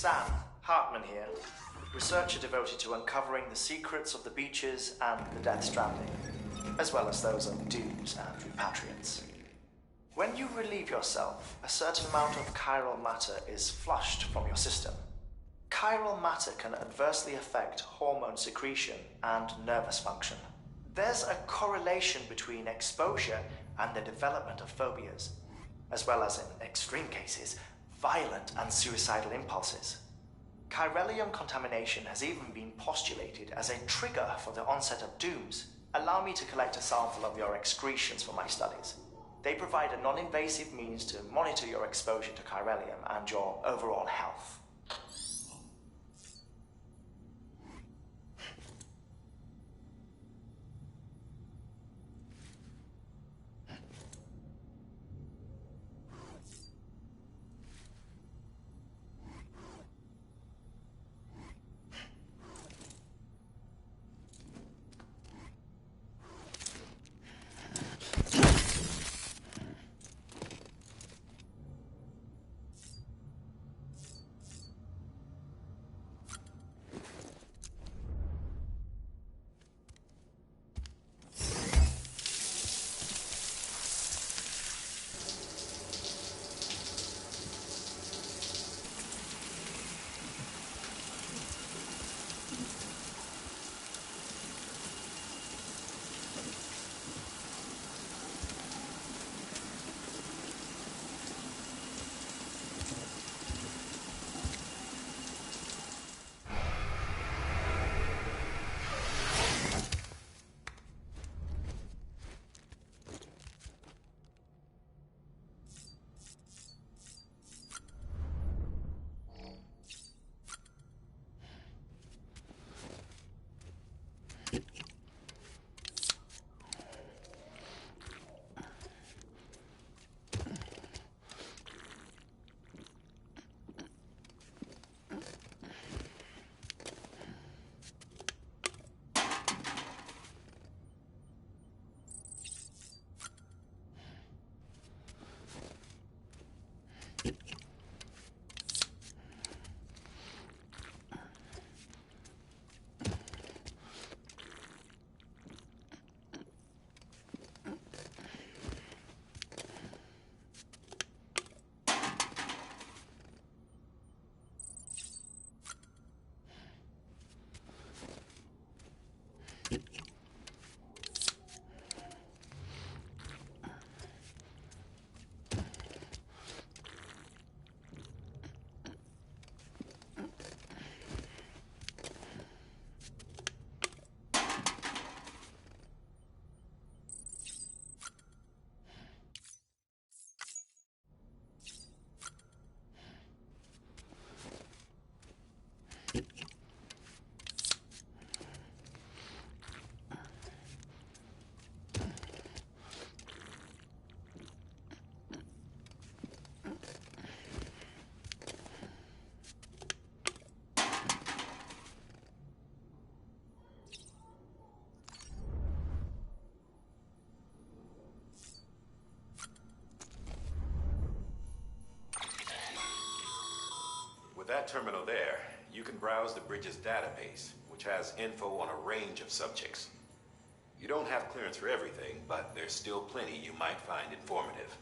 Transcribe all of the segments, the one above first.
Sam Hartman here, researcher devoted to uncovering the secrets of the beaches and the Death Stranding, as well as those of dooms and repatriates. When you relieve yourself, a certain amount of chiral matter is flushed from your system. Chiral matter can adversely affect hormone secretion and nervous function. There's a correlation between exposure and the development of phobias, as well as, in extreme cases, violent and suicidal impulses. Chiralium contamination has even been postulated as a trigger for the onset of dooms. Allow me to collect a sample of your excretions for my studies. They provide a non-invasive means to monitor your exposure to chiralium and your overall health. With that terminal there, you can browse the bridge's database, which has info on a range of subjects. You don't have clearance for everything, but there's still plenty you might find informative.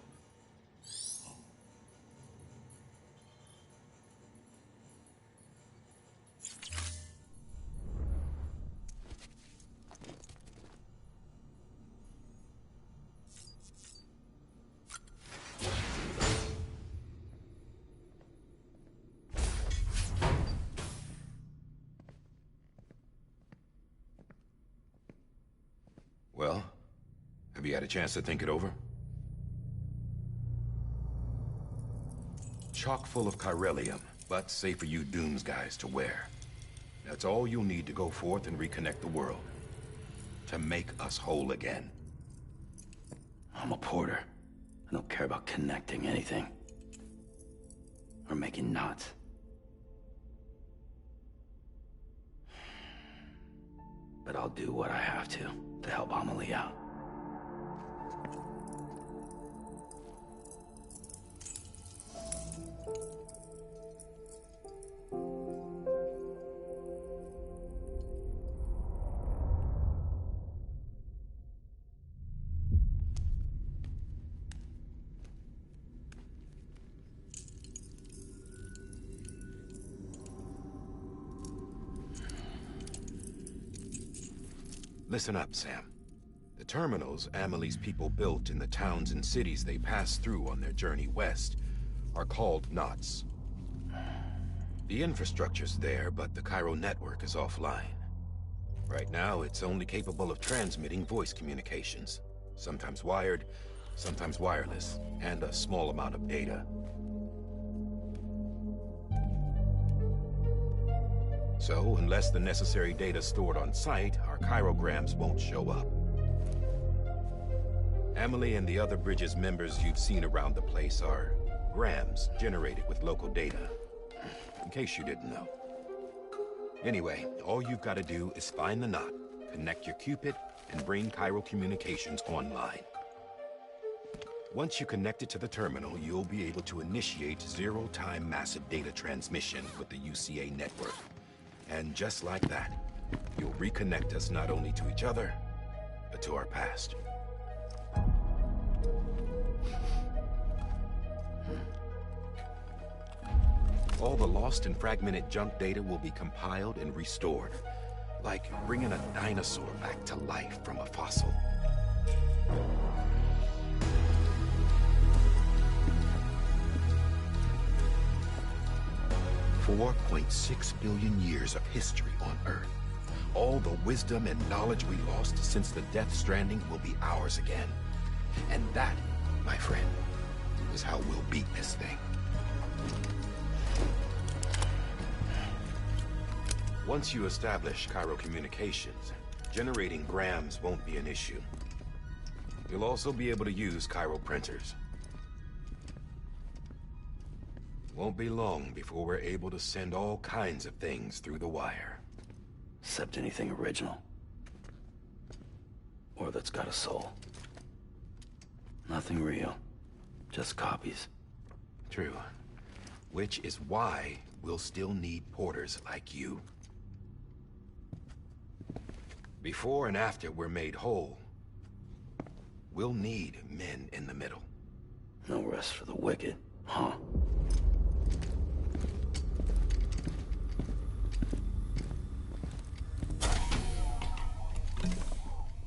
Well, have you had a chance to think it over? Chock full of chiralium, but safe for you Dooms guys to wear. That's all you'll need to go forth and reconnect the world. To make us whole again. I'm a porter. I don't care about connecting anything. Or making knots. But I'll do what I have to help Amelie out. Listen up, Sam. The terminals Amelie's people built in the towns and cities they passed through on their journey west are called knots. The infrastructure's there, but the Cairo network is offline. Right now, it's only capable of transmitting voice communications. Sometimes wired, sometimes wireless, and a small amount of data. So, unless the necessary data's stored on site, our chirograms won't show up. Amelie and the other Bridges members you've seen around the place are grams generated with local data. In case you didn't know. Anyway, all you've got to do is find the knot, connect your Cupid, and bring Cairo communications online. Once you connect it to the terminal, you'll be able to initiate zero-time massive data transmission with the UCA network. And just like that, you'll reconnect us not only to each other, but to our past. All the lost and fragmented junk data will be compiled and restored, like bringing a dinosaur back to life from a fossil. $4.6 billion years of history on Earth. All the wisdom and knowledge we lost since the Death Stranding will be ours again. And that, my friend, is how we'll beat this thing. Once you establish Cairo communications, generating grams won't be an issue. You'll also be able to use Cairo printers. Won't be long before we're able to send all kinds of things through the wire. Except anything original. Or that's got a soul. Nothing real. Just copies. True. Which is why we'll still need porters like you. Before and after we're made whole, we'll need men in the middle. No rest for the wicked, huh?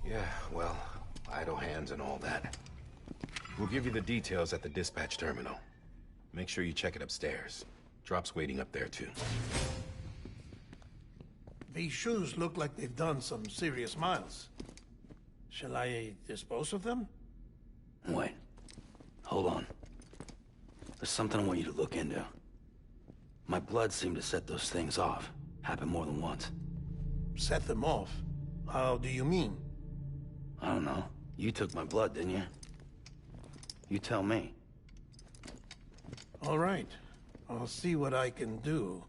Yeah, well, idle hands and all that. We'll give you the details at the dispatch terminal. Make sure you check it upstairs. Drop's waiting up there, too. These shoes look like they've done some serious miles. Shall I dispose of them? Wait. Hold on. There's something I want you to look into. My blood seemed to set those things off. Happened more than once. Set them off? How do you mean? I don't know. You took my blood, didn't you? You tell me. All right. I'll see what I can do.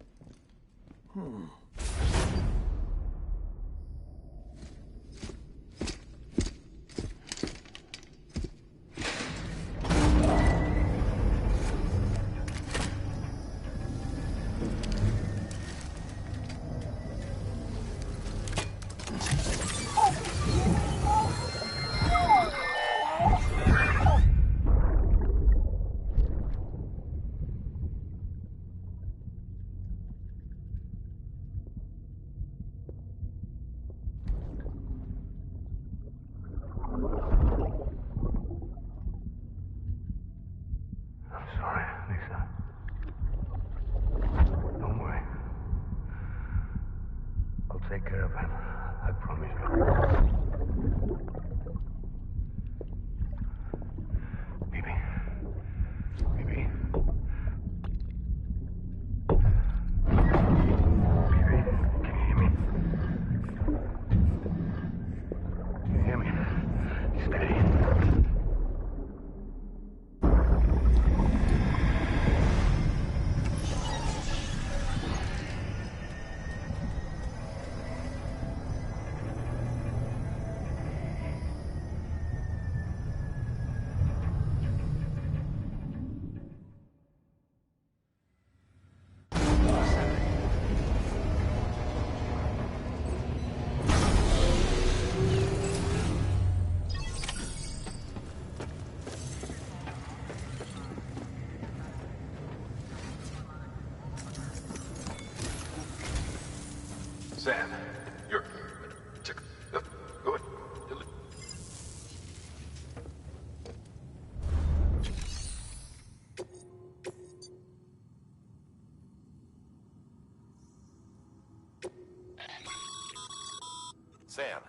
Take care of him. I promise you. Baby. Baby. Baby, can you hear me? Can you hear me? Steady. Sam,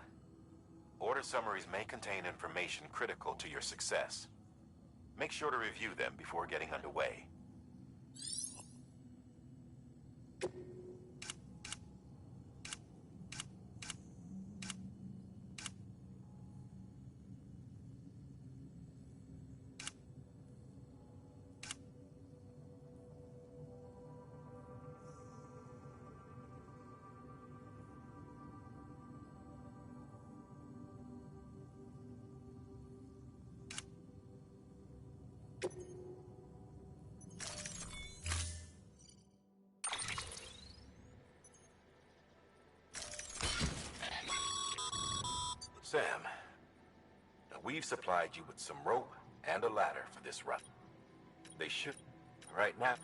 order summaries may contain information critical to your success. Make sure to review them before getting underway. Sam, now we've supplied you with some rope and a ladder for this run. They should, right now.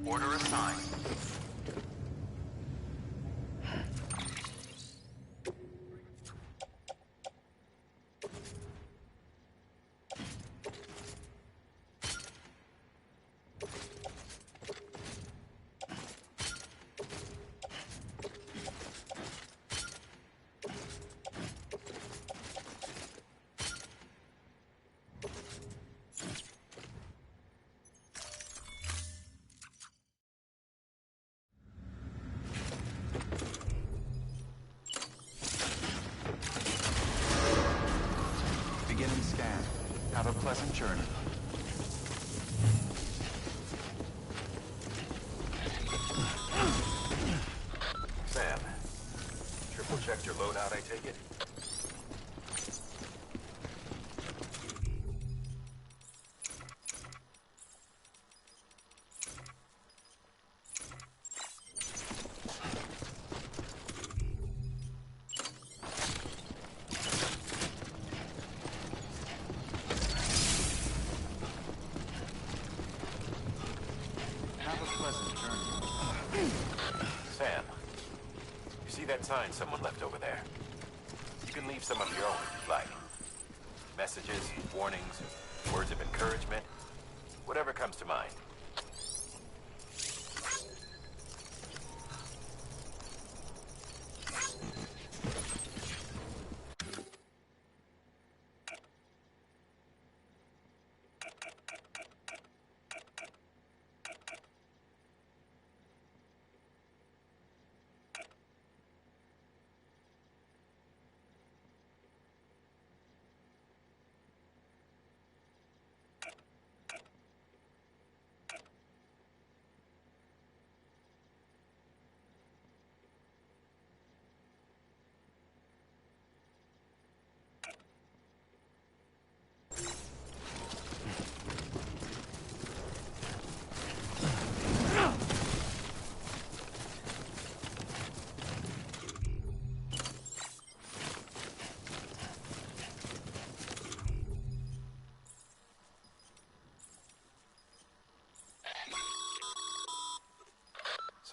Order assigned. Beginning scan. Have a pleasant journey. Sam, triple checked your loadout, I take it? Have a pleasant journey. Sam, you see that sign someone left over there? You can leave some of your own if you'd like. Messages, warnings, words of encouragement, whatever comes to mind.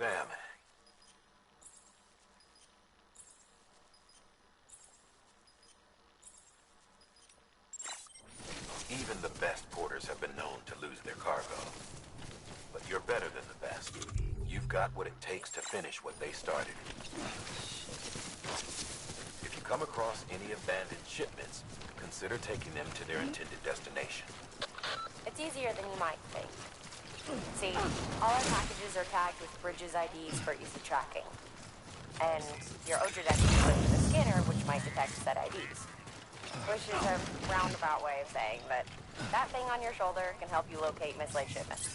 Sam. Even the best porters have been known to lose their cargo. But you're better than the best. You've got what it takes to finish what they started. If you come across any abandoned shipments, consider taking them to their intended destination. It's easier than you might think. See, all our packages are tagged with Bridges IDs for easy tracking. And your Odradex is put in the scanner, which might detect said IDs. Which is a roundabout way of saying that that thing on your shoulder can help you locate mislaid shipments.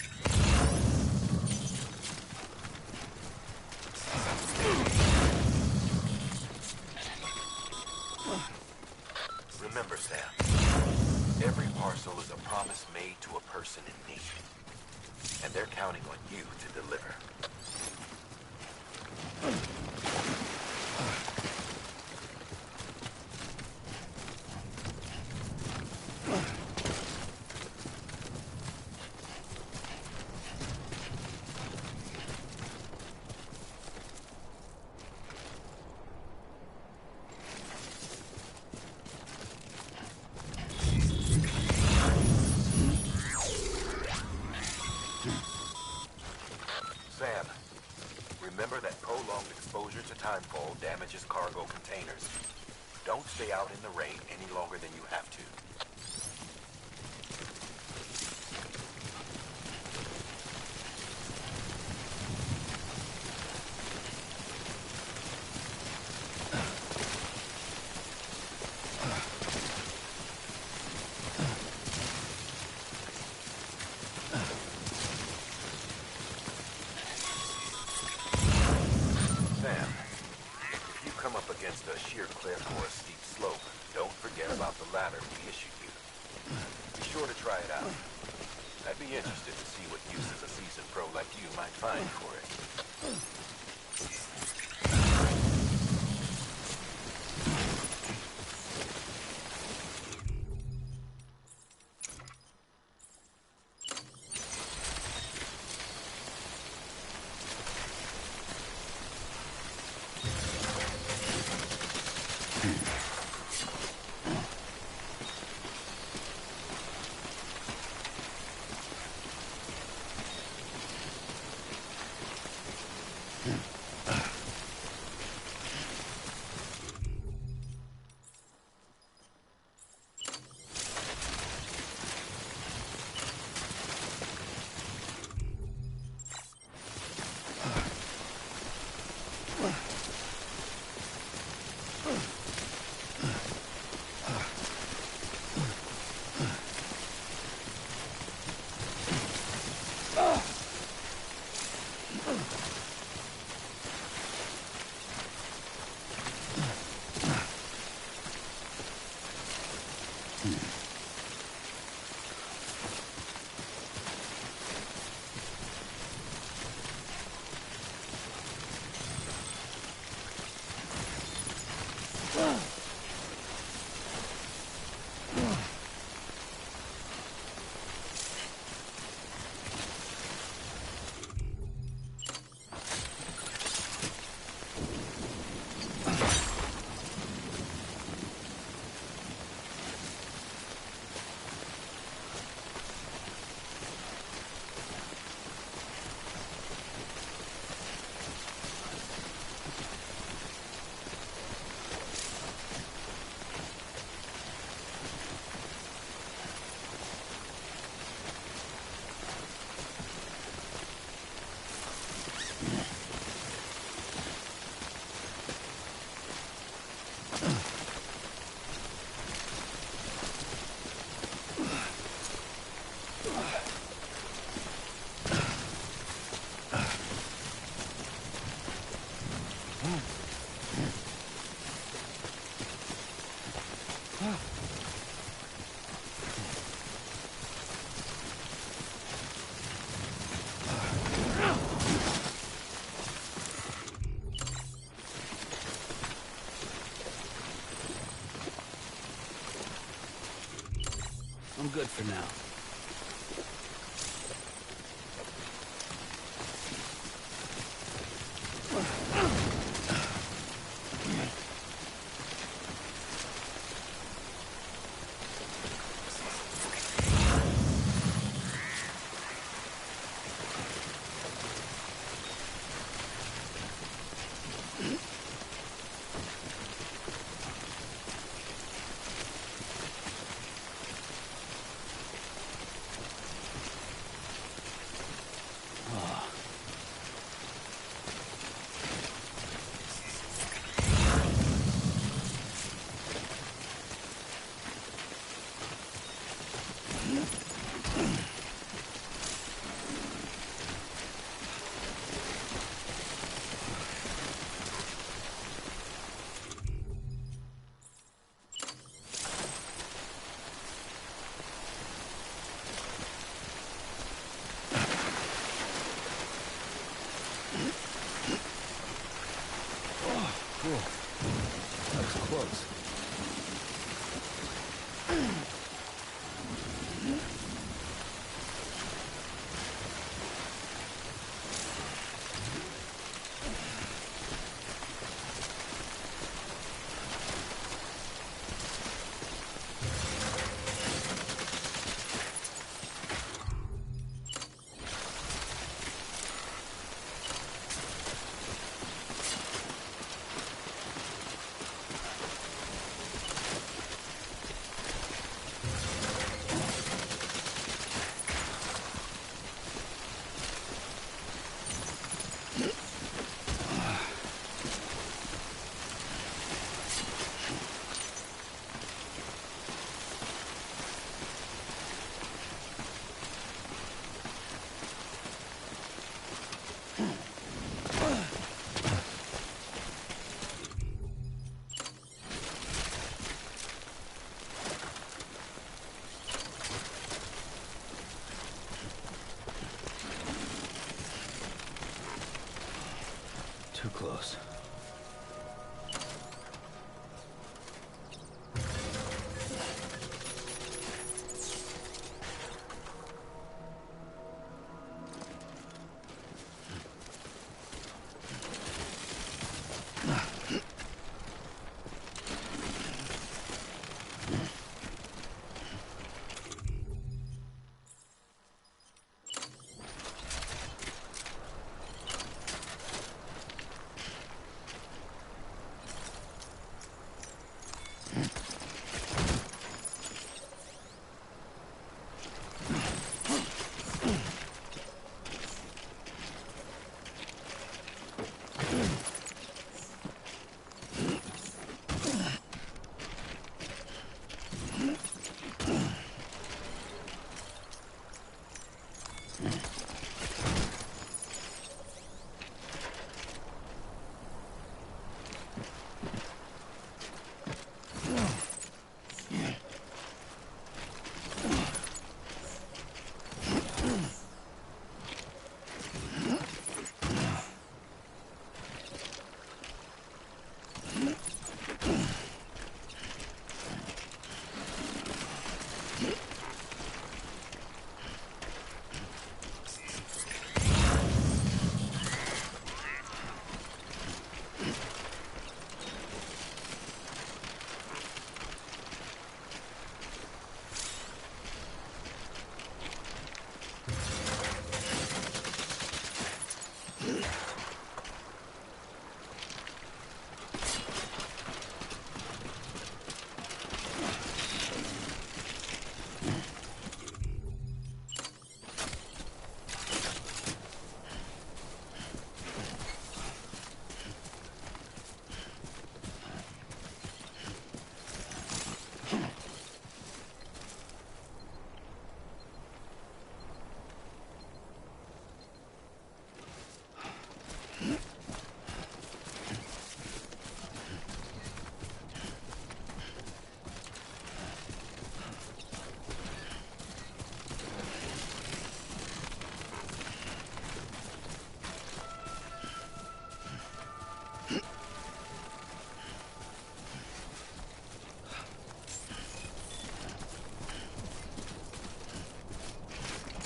Remember, Sam, every parcel is a promise made to a person in need. And they're counting on you to deliver. exposure to timefall damages cargo containers. Don't stay out in the rain any longer than you have to. Against a sheer cliff or a steep slope, don't forget about the ladder we issued you. Be sure to try it out. I'd be interested to see what uses a seasoned pro like you might find for it. I'm good for now. Too close.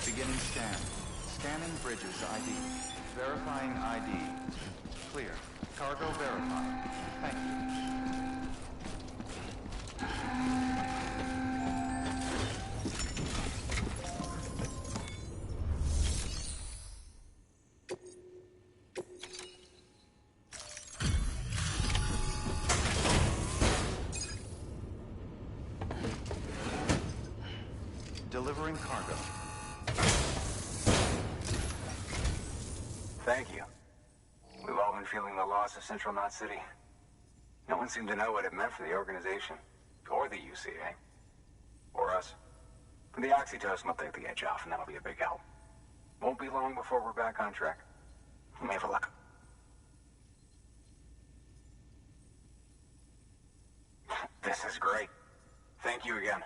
Beginning scan. Scanning bridges ID. Verifying ID. Clear. Cargo verified. Thank you. Delivering cargo. Thank you. We've all been feeling the loss of Central Knot City. No one seemed to know what it meant for the organization. Or the UCA. Or us. But the oxytocin will take the edge off, and that'll be a big help. Won't be long before we're back on track. Let me have a look. This is great. Thank you again.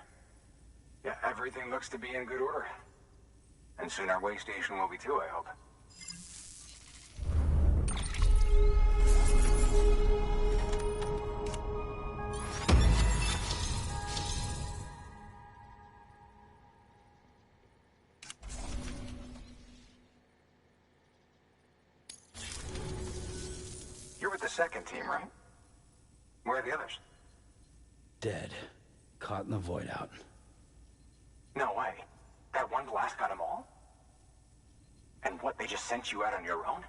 Yeah, everything looks to be in good order. And soon our way station will be too, I hope. You're with the second team, right? Where are the others? Dead. Caught in the void out. No way. That one blast got them all? And what, they just sent you out on your own?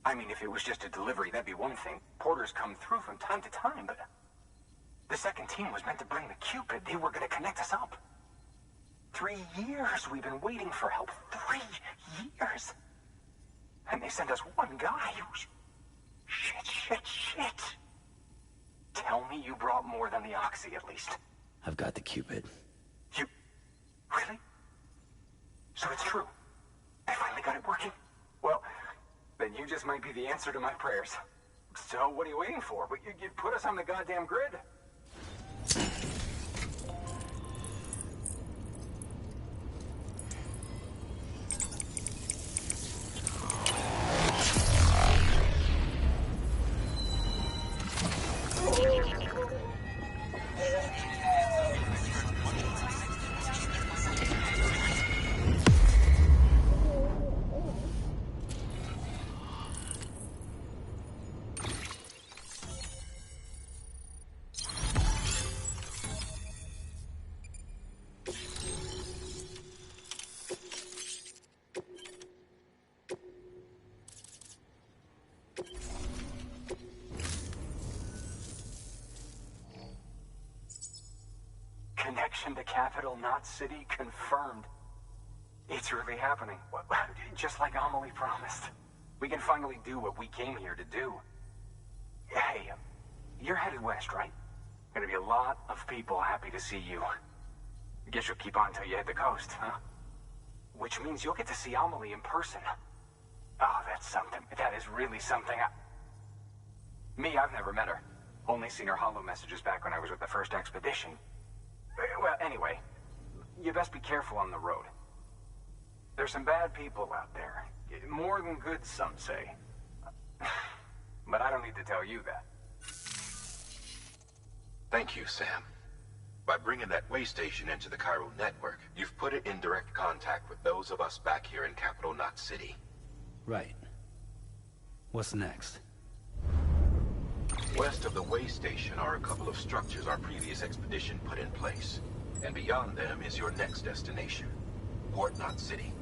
I mean, if it was just a delivery, that'd be one thing. Porters come through from time to time, but... The second team was meant to bring the Cupid. They were gonna connect us up. 3 years we've been waiting for help. 3 years! And they sent us one guy. Shit. Tell me you brought more than the Oxy, at least. I've got the Cupid. You... Really? So it's true. I finally got it working. Well, then you just might be the answer to my prayers. So what are you waiting for? But you put us on the goddamn grid. capital, not city, confirmed. It's really happening. Just like Amelie promised. We can finally do what we came here to do. Hey, you're headed west, right? Gonna be a lot of people happy to see you. Guess you'll keep on till you hit the coast, huh? Which means you'll get to see Amelie in person. Oh, that's something. That is really something. I've never met her. Only seen her holo messages back when I was with the first expedition. Well, anyway, you best be careful on the road. There's some bad people out there. More than good, some say. But I don't need to tell you that. Thank you, Sam. By bringing that way station into the Cairo network, you've put it in direct contact with those of us back here in Capital Knot City. Right. What's next? West of the way station are a couple of structures our previous expedition put in place. And beyond them is your next destination, Port Knot City.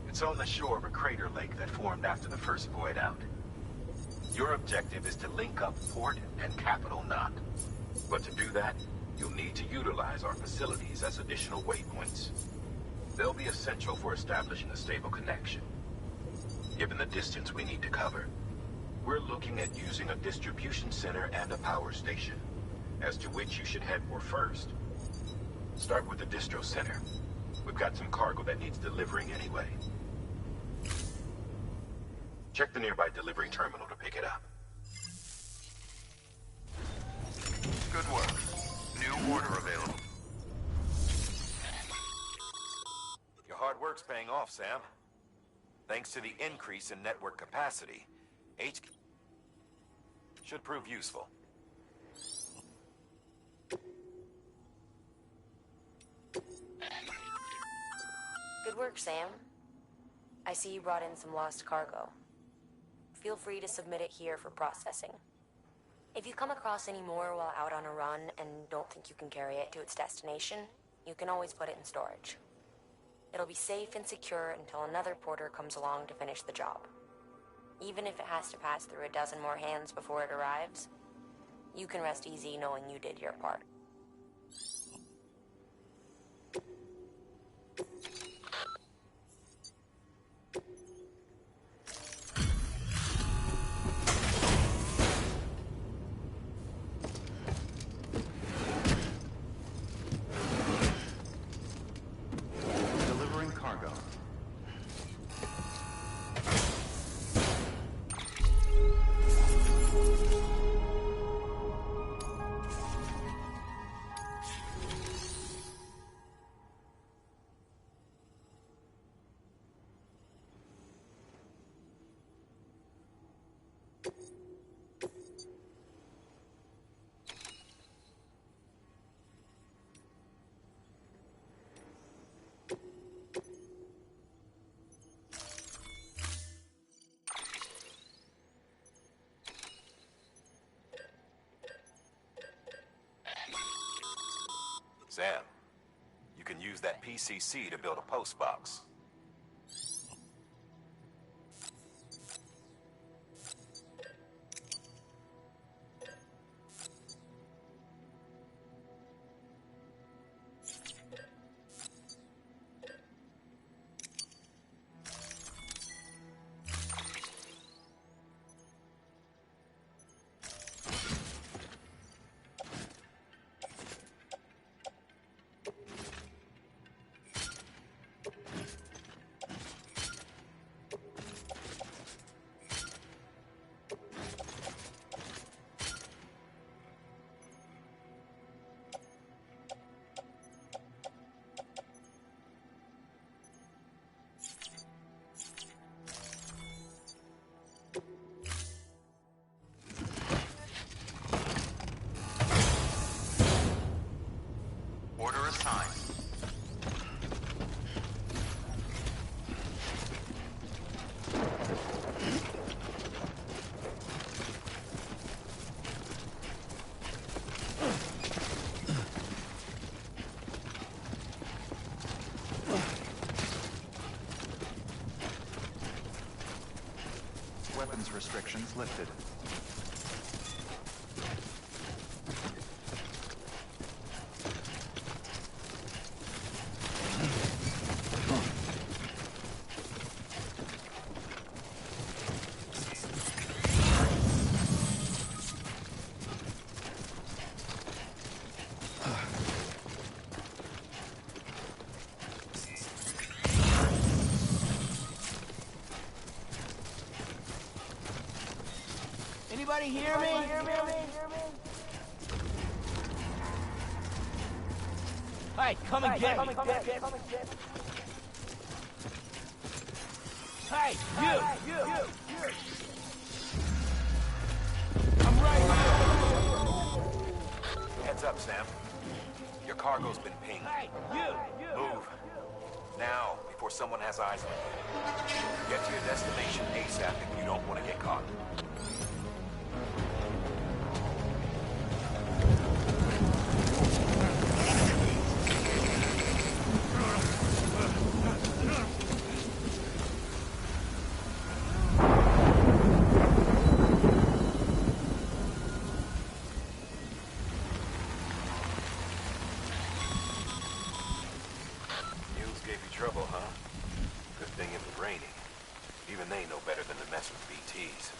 It's on the shore of a crater lake that formed after the first void out. Your objective is to link up Port and Capital Knot. But to do that, you'll need to utilize our facilities as additional waypoints. They'll be essential for establishing a stable connection. Given the distance we need to cover, we're looking at using a distribution center and a power station, as to which you should head for first. Start with the distro center. We've got some cargo that needs delivering anyway. Check the nearby delivery terminal to pick it up. Good work. New order available. Your hard work's paying off, Sam. Thanks to the increase in network capacity, HQ should prove useful. Good work, Sam. I see you brought in some lost cargo. Feel free to submit it here for processing. If you come across any more while out on a run and don't think you can carry it to its destination, you can always put it in storage. It'll be safe and secure until another porter comes along to finish the job. Even if it has to pass through a dozen more hands before it arrives, you can rest easy knowing you did your part. Delivering cargo. Sam, you can use that PCC to build a post box. Order assigned. Weapons restrictions lifted. Anybody hear me? Hey, come and get me. Hey, you. I'm right here. Heads up, Sam. Your cargo's been pinged. Hey, you. Move. Now, before someone has eyes on you. Get to your destination ASAP if you don't want to get caught. Gave you trouble, huh? Good thing it was raining. Even they know better than to mess with BTs.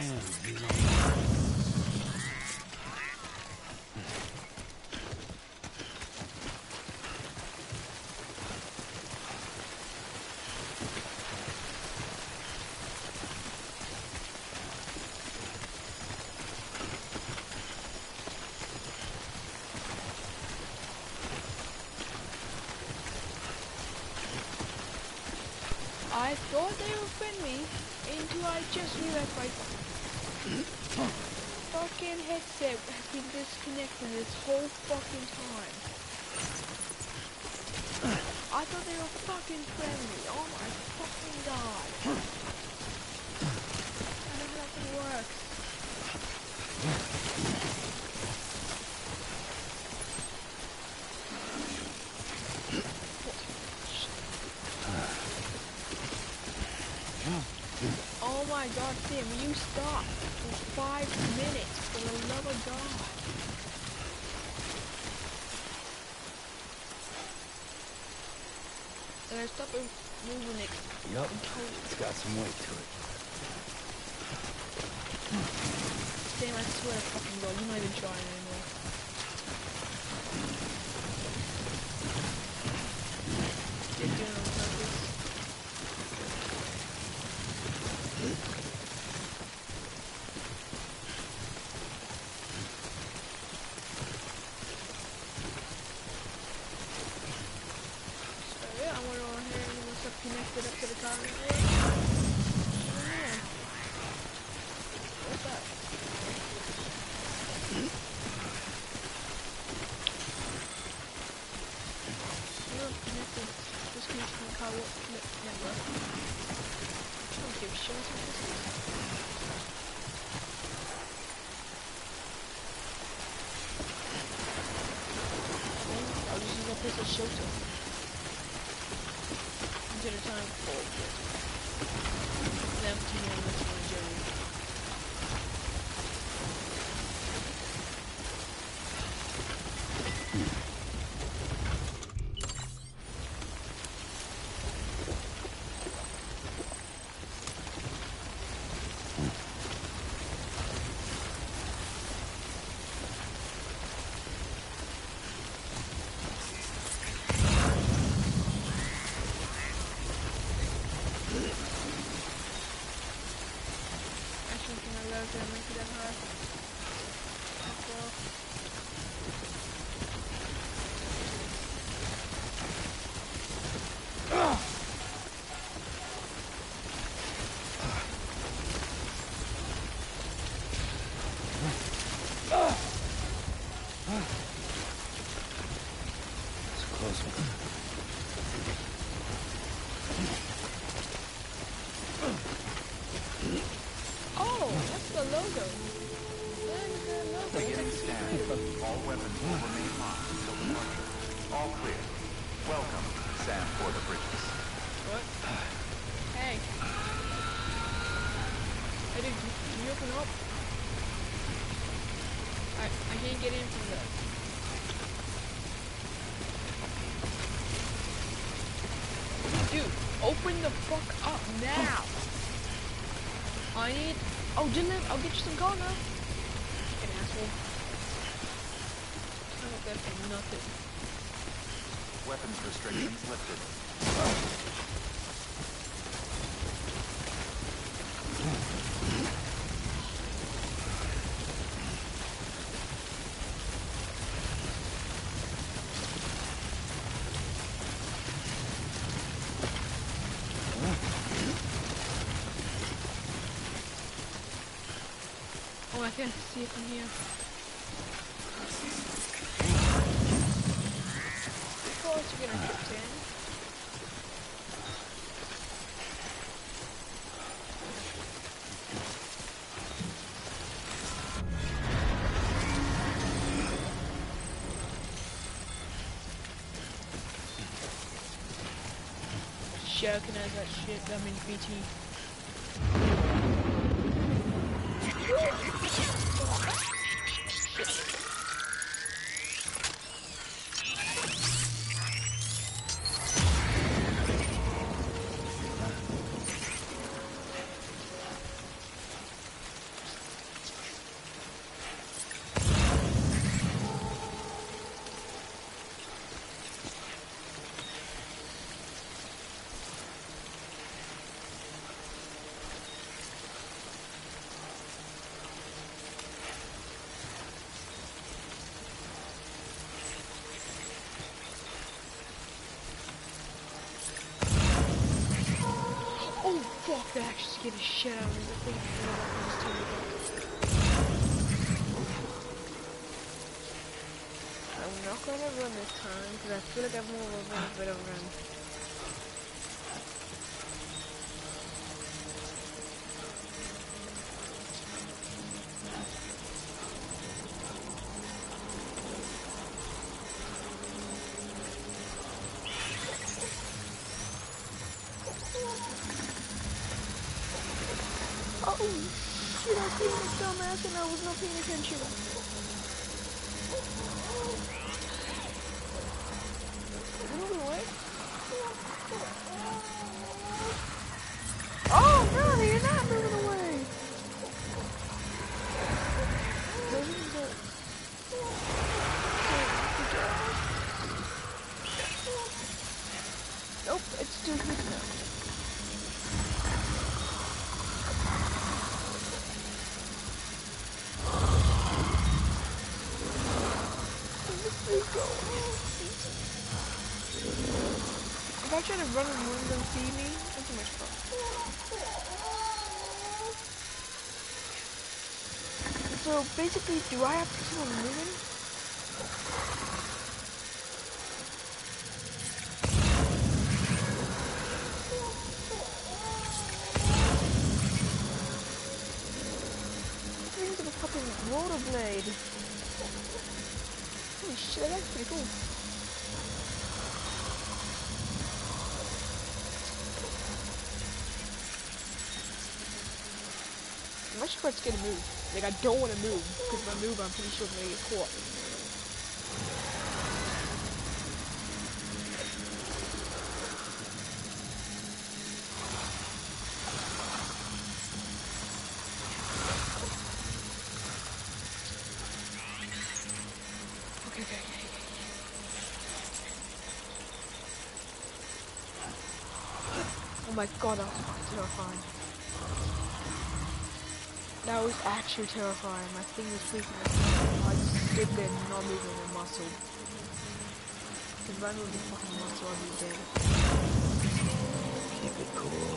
I thought they were friendly until I just realized my fucking headset has been disconnected this whole fucking time. I thought they were fucking friendly. Oh my fucking god. I don't know how that works. Oh my god, Tim, you stop for 5 minutes, for the love of God. Stop moving it. Yup, it's got some weight to it. Damn, I swear to fucking God, you're not even trying anymore. You're doing it on purpose. Connected up to the car network. Yeah. What's that? You're connected. Disconnected from the car network. I don't give a shit what this is. I'll just use that place as shelter. At a time for them to know what's my journey. Beginning scan. All weapons will remain locked until departure. All clear. Welcome, Sam Porter Bridges. What? Hey. Hey dude, can you open up? I can't get in from there. Dude, open the fuck up now! I need... Oh, Dylan, I'll get you some gold now. Fucking asshole. I'm not there for nothing. Weapons restrictions lifted. Oh, I can't see it from here. Of course you're gonna drift in. Recognize that shit, that means BT. scared the shit out of me. I think I'm not gonna run this time because I feel like I'm more of a bit of a run. Oh shit, I was being a dumbass and I was not paying attention. Moving away? Oh no, you're not moving away! Nope, it's too quick now. If I try to run and one of them see me, that's too much fun. So basically, do I have to keep on moving? This thing's like a fucking rollerblade. Holy shit, that's pretty cool. I'm actually quite scared to move. Like, I don't want to move, because if I move, I'm pretty sure I'm going to get caught. Okay. Oh my god, that was fucking terrifying. That was actually terrifying. My thing was freaking out. I just stood there not moving a muscle. Because if I moved a fucking muscle, I'd be dead. Keep it cool.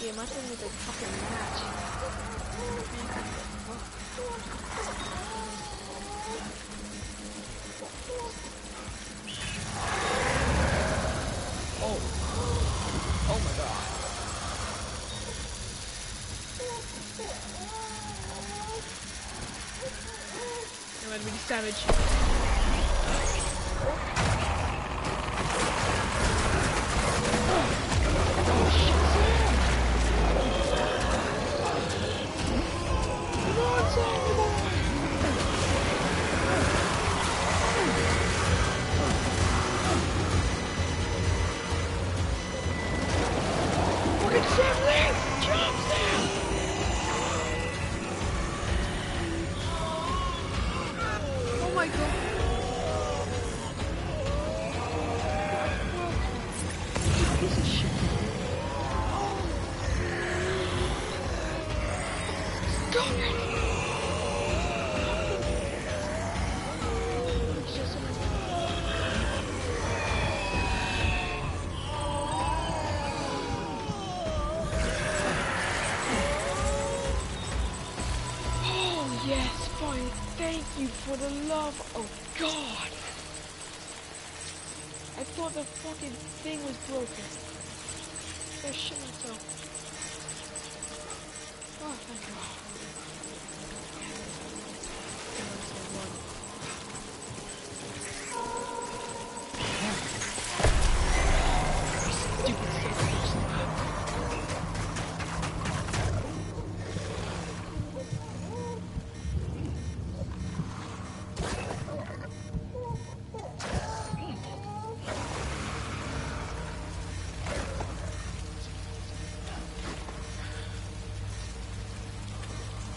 Yeah, my thing was like fucking match. Oh my god. I'm gonna be savage. Oh shit, Sam! Come on, Sam, come on! Look at Sam there! Jump, Sam! Oh my god! You piece of shit! Stop it! It's just so much. Oh yes, fine. Thank you for the love of God. I thought the fucking thing was broken. I shit myself. Oh, thank God. Stupid sandwich.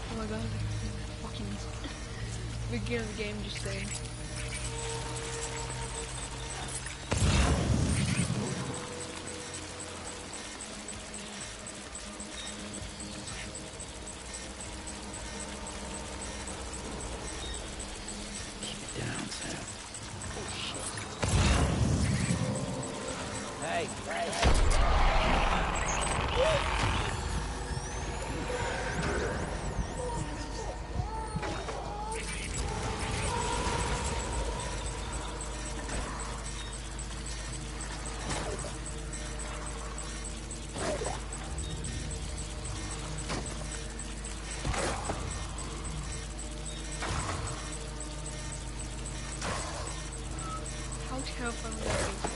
Oh my god, fucking beginning of the game just saying. Keep it down, Sam. Oh shit. How terrifying would that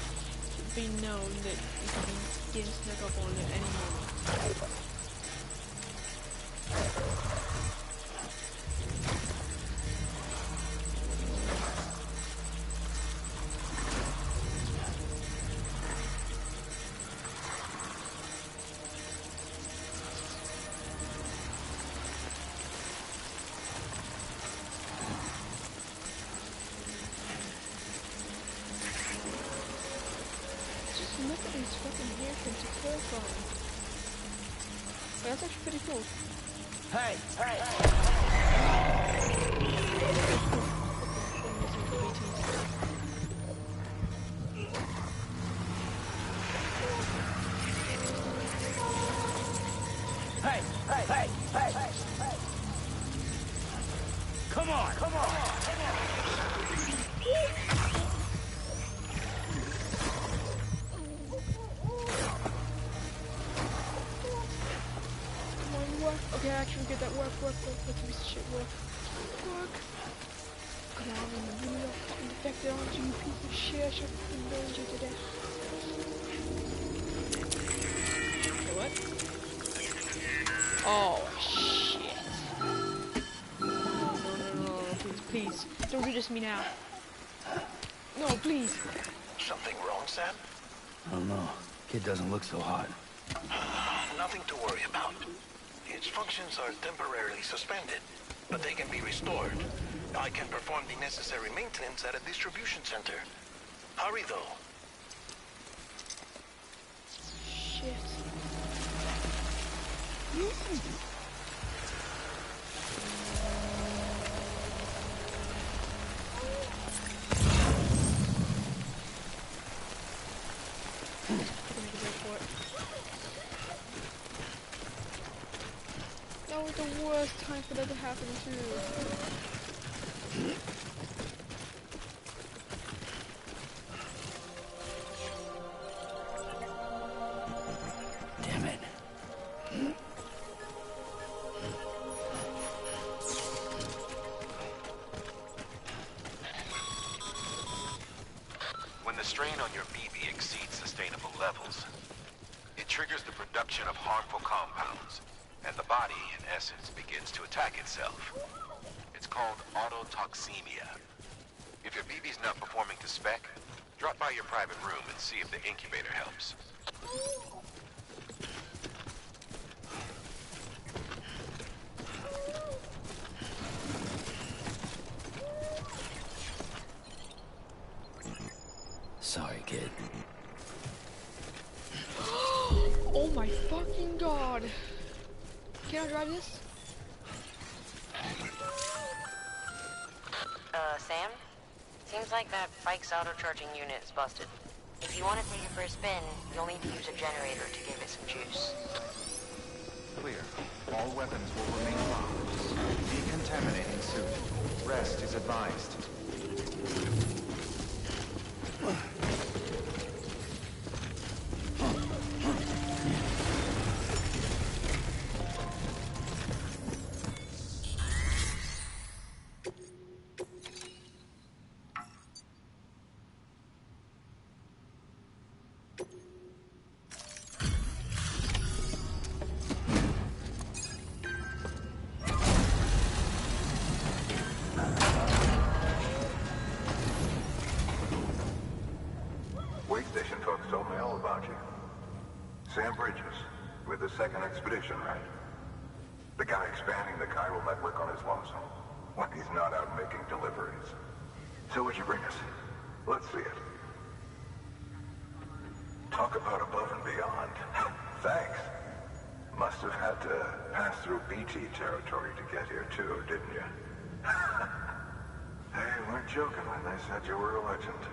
be known that you can get snuck up on at any moment? Look at these fucking haircuts, it's terrifying. But that's actually pretty cool. Hey! Come on! Okay, actually get that work, piece of shit, work. Come on, I'm really not fucking defected onto you, piece of shit, I should fucking burn you to death. Okay, what? Oh, shit. No, please, don't do this to me now. No, please. Something wrong, Sam? I don't know. Kid doesn't look so hot. Nothing to worry about. Its functions are temporarily suspended, but they can be restored. I can perform the necessary maintenance at a distribution center. Hurry, though. Shit. That was the worst time for that to happen too. Damn it. When the strain on your BB exceeds sustainable levels, it triggers the production of harmful compounds, and the body, in essence, begins to attack itself. It's called autotoxemia. If your BB's not performing to spec, drop by your private room and see if the incubator helps. Sorry, kid. Oh my fucking god. Can I drive this? Sam? Seems like that bike's auto-charging unit is busted. If you want to take it for a spin, you'll need to use a generator to give it some juice. Clear. All weapons will remain locked. Decontaminating soon. Rest is advised. Sam Bridges, with the second expedition, right? The guy expanding the chiral network on his lonesome. When he's not out making deliveries. So what'd you bring us? Let's see it. Talk about above and beyond. Thanks. Must have had to pass through BT territory to get here too, didn't you? They weren't joking when they said you were a legend.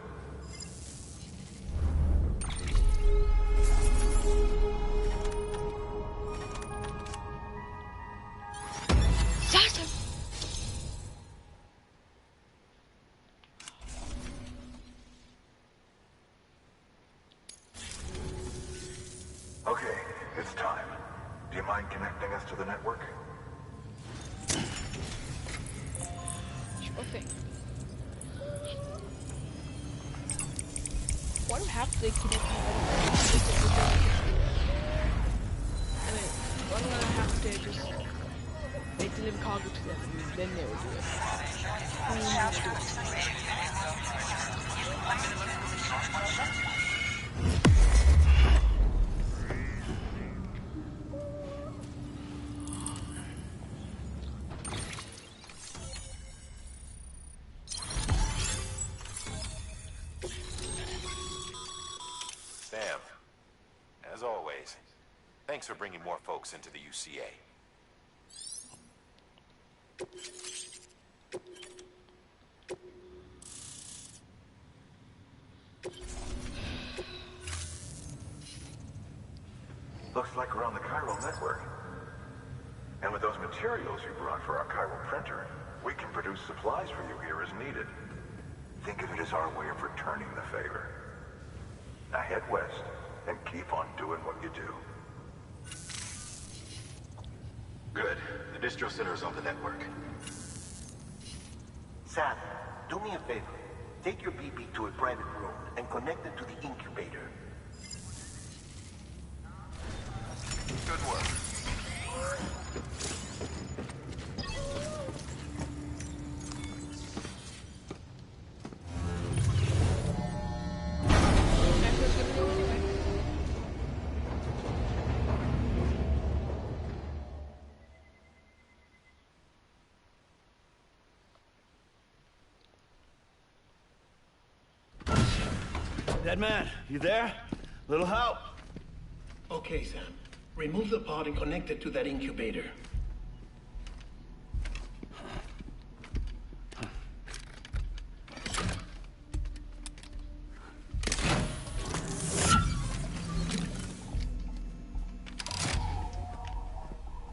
Okay, it's time. Do you mind connecting us to the network? Sure thing. Why do have to connect me? I mean, why do I have to just they deliver cargo to them and then they will do it? Sam, as always, thanks for bringing more folks into the UCA. Looks like we're on the chiral network. And with those materials you brought for our chiral printer, we can produce supplies for you here as needed. Think of it as our way of returning the favor. Now head west and keep on doing what you do. Good. The distro center is on the network. Sam, do me a favor. Take your BB to a private room and connect it to the incubator. Good work. Dead man, you there? Little help? Okay, Sam. Remove the pod and connect it to that incubator.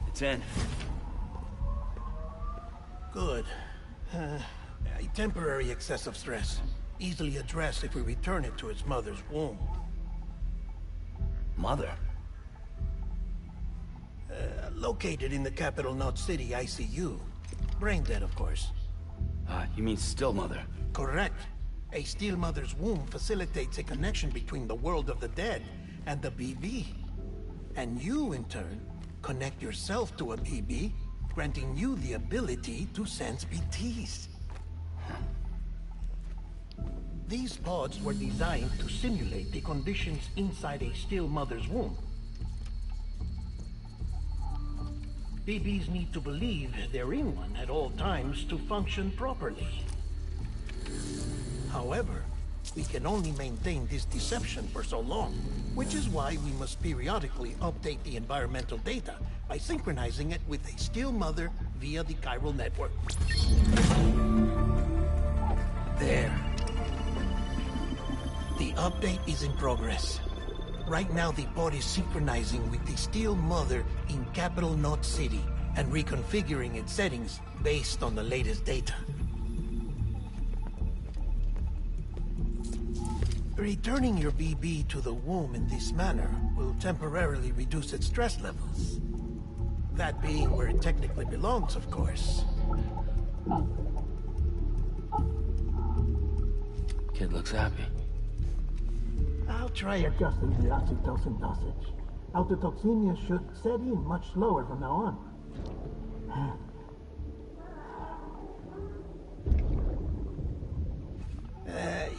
It's in. Good. A temporary excessive stress. Easily addressed if we return it to its mother's womb. Mother? Located in the capital Knot City ICU. Brain dead, of course. You mean still mother? Correct. A still mother's womb facilitates a connection between the world of the dead and the BB. And you, in turn, connect yourself to a BB, granting you the ability to sense BTs. These pods were designed to simulate the conditions inside a still mother's womb. BBs need to believe they're in one at all times to function properly. However, we can only maintain this deception for so long, which is why we must periodically update the environmental data by synchronizing it with a still mother via the chiral network. There. The update is in progress. Right now, the pod is synchronizing with the still mother in capital Knot City and reconfiguring its settings based on the latest data. Returning your BB to the womb in this manner will temporarily reduce its stress levels. That being where it technically belongs, of course. Kid looks happy. I'll try adjusting the oxytocin dosage. Autotoxemia should set in much slower from now on.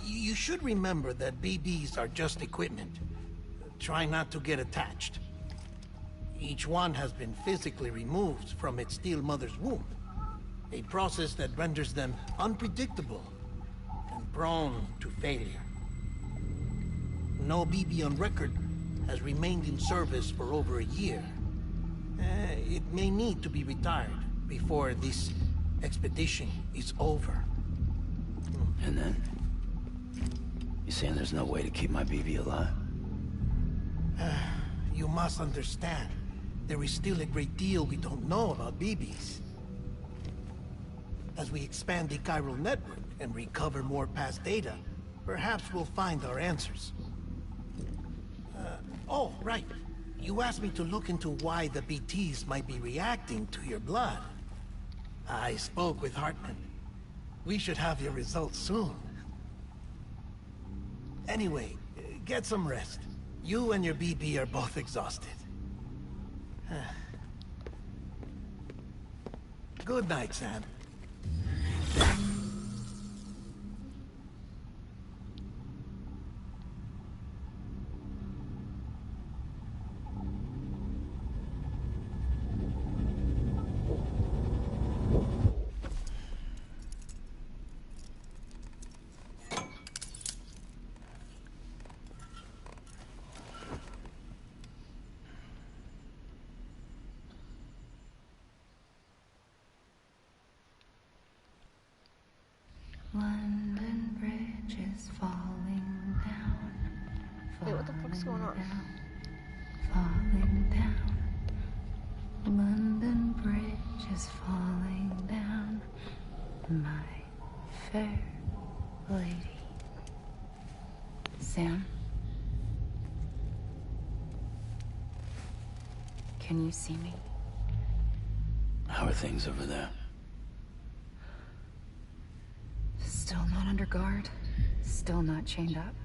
You should remember that BBs are just equipment. Try not to get attached. Each one has been physically removed from its still mother's womb. A process that renders them unpredictable and prone to failure. No BB on record has remained in service for over a year. It may need to be retired before this expedition is over. And then? You saying there's no way to keep my BB alive? You must understand, there is still a great deal we don't know about BBs. As we expand the chiral network and recover more past data, perhaps we'll find our answers. Oh, right. You asked me to look into why the BTs might be reacting to your blood. I spoke with Hartman. We should have your results soon. Anyway, get some rest. You and your BB are both exhausted. Good night, Sam. London Bridge is falling down. Wait, what the fuck's going on? Falling down. London Bridge is falling down. My fair lady. Sam? Can you see me? How are things over there? Still not under guard. Still not chained up.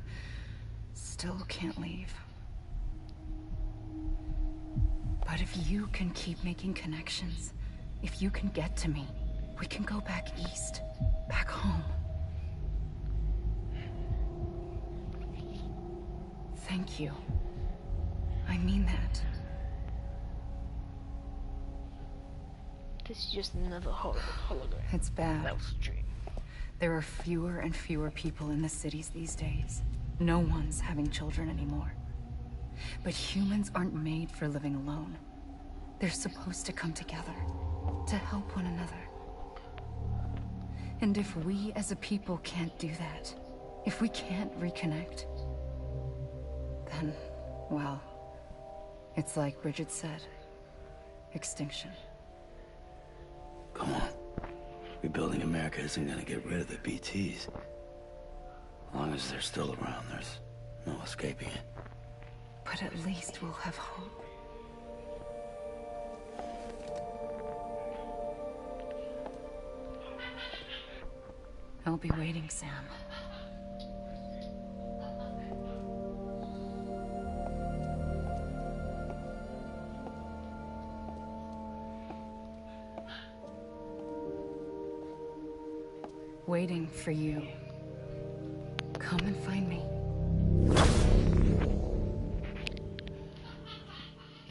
Still can't leave. But if you can keep making connections, if you can get to me, we can go back east. Back home. Thank you. I mean that. This is just another hologram. It's bad. That was a dream. There are fewer and fewer people in the cities these days. No one's having children anymore. But humans aren't made for living alone. They're supposed to come together, to help one another. And if we as a people can't do that, if we can't reconnect, then, well, it's like Bridget said, extinction. Come on. Rebuilding America isn't gonna get rid of the BTs. As long as they're still around, there's no escaping it. But at least we'll have hope. I'll be waiting, Sam. Waiting for you. Come and find me.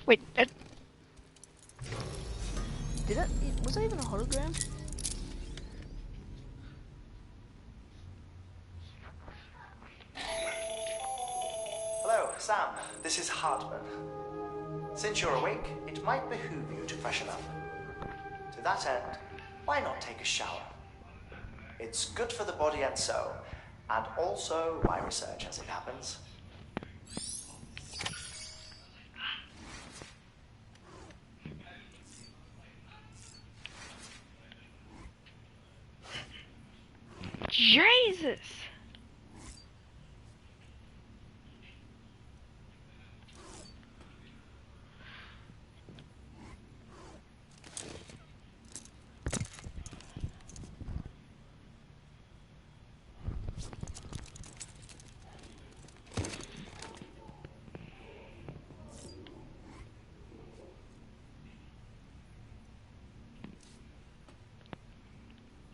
Wait, was that even a hologram? Hello, Sam. This is Hartman. Since you're awake, it might behoove you to freshen up. To that end, why not take a shower? It's good for the body and soul, and also my research as it happens. Jesus!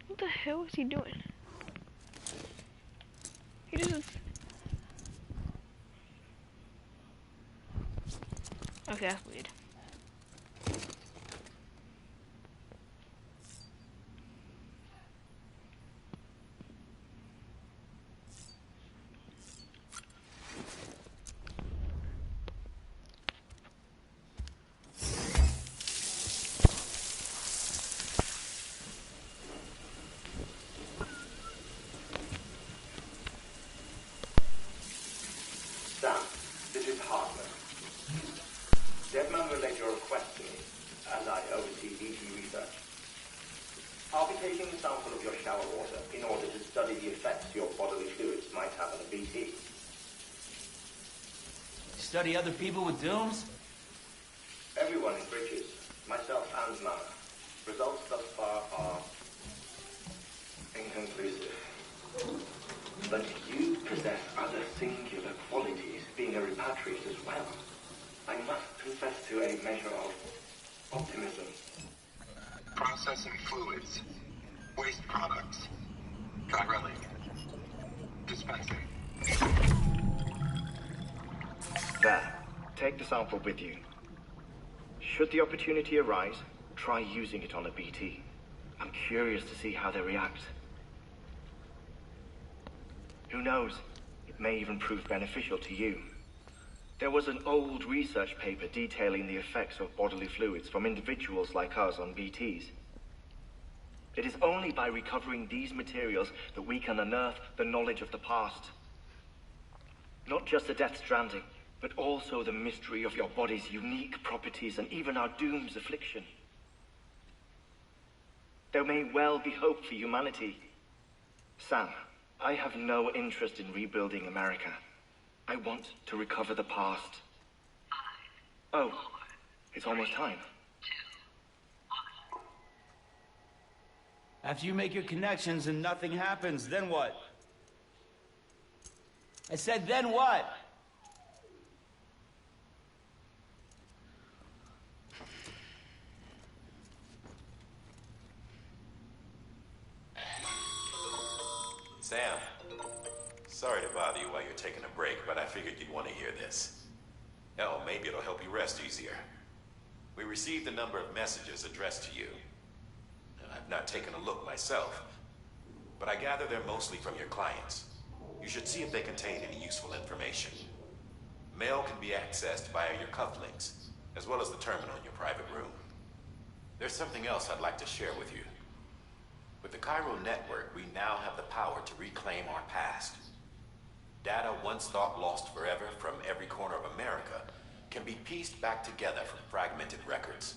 What the hell is he doing? He doesn't... Okay, that's weird. Sam, this is Hartman. Deadman relayed your request to me, and I oversee BT research. I'll be taking a sample of your shower water in order to study the effects your bodily fluids might have on a BT. Study other people with dooms? Everyone in Bridges, myself and Mana, results thus far are inconclusive. But you possess other singular qualities, being a repatriate as well. I must confess to a measure of optimism. Processing fluids. Waste products. Chirelli. Dispensing. There. Take the sample with you. Should the opportunity arise, try using it on a BT. I'm curious to see how they react. Who knows? It may even prove beneficial to you. There was an old research paper detailing the effects of bodily fluids from individuals like us on BTs. It is only by recovering these materials that we can unearth the knowledge of the past. Not just the Death Stranding, but also the mystery of your body's unique properties and even our doom's affliction. There may well be hope for humanity. Sam, I have no interest in rebuilding America. I want to recover the past. Oh, it's almost time. After you make your connections and nothing happens, then what? I said, then what? Sam, sorry to bother you while you're taking a break, but I figured you'd want to hear this. Hell, maybe it'll help you rest easier. We received a number of messages addressed to you. I've not taken a look myself, but I gather they're mostly from your clients. You should see if they contain any useful information. Mail can be accessed via your cufflinks, as well as the terminal in your private room. There's something else I'd like to share with you. With the Cairo network, we now have the power to reclaim our past. Data once thought lost forever from every corner of America can be pieced back together from fragmented records.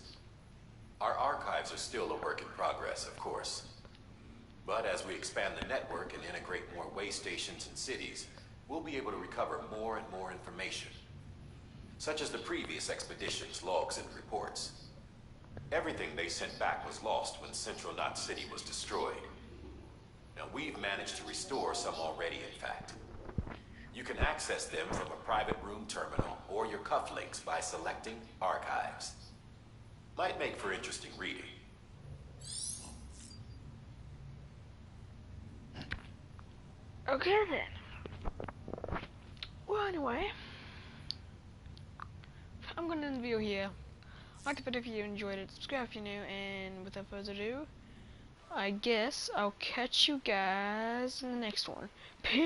Our archives are still a work in progress, of course. But as we expand the network and integrate more way stations and cities, we'll be able to recover more and more information, such as the previous expedition's logs and reports. Everything they sent back was lost when Central Knot City was destroyed. Now, we've managed to restore some already, in fact. You can access them from a private room terminal or your cufflinks by selecting Archives. Might make for interesting reading. Okay then. Well, anyway, I'm gonna end the video here. Like the video if you enjoyed it, subscribe if you're new, and without further ado, I guess I'll catch you guys in the next one. Peace.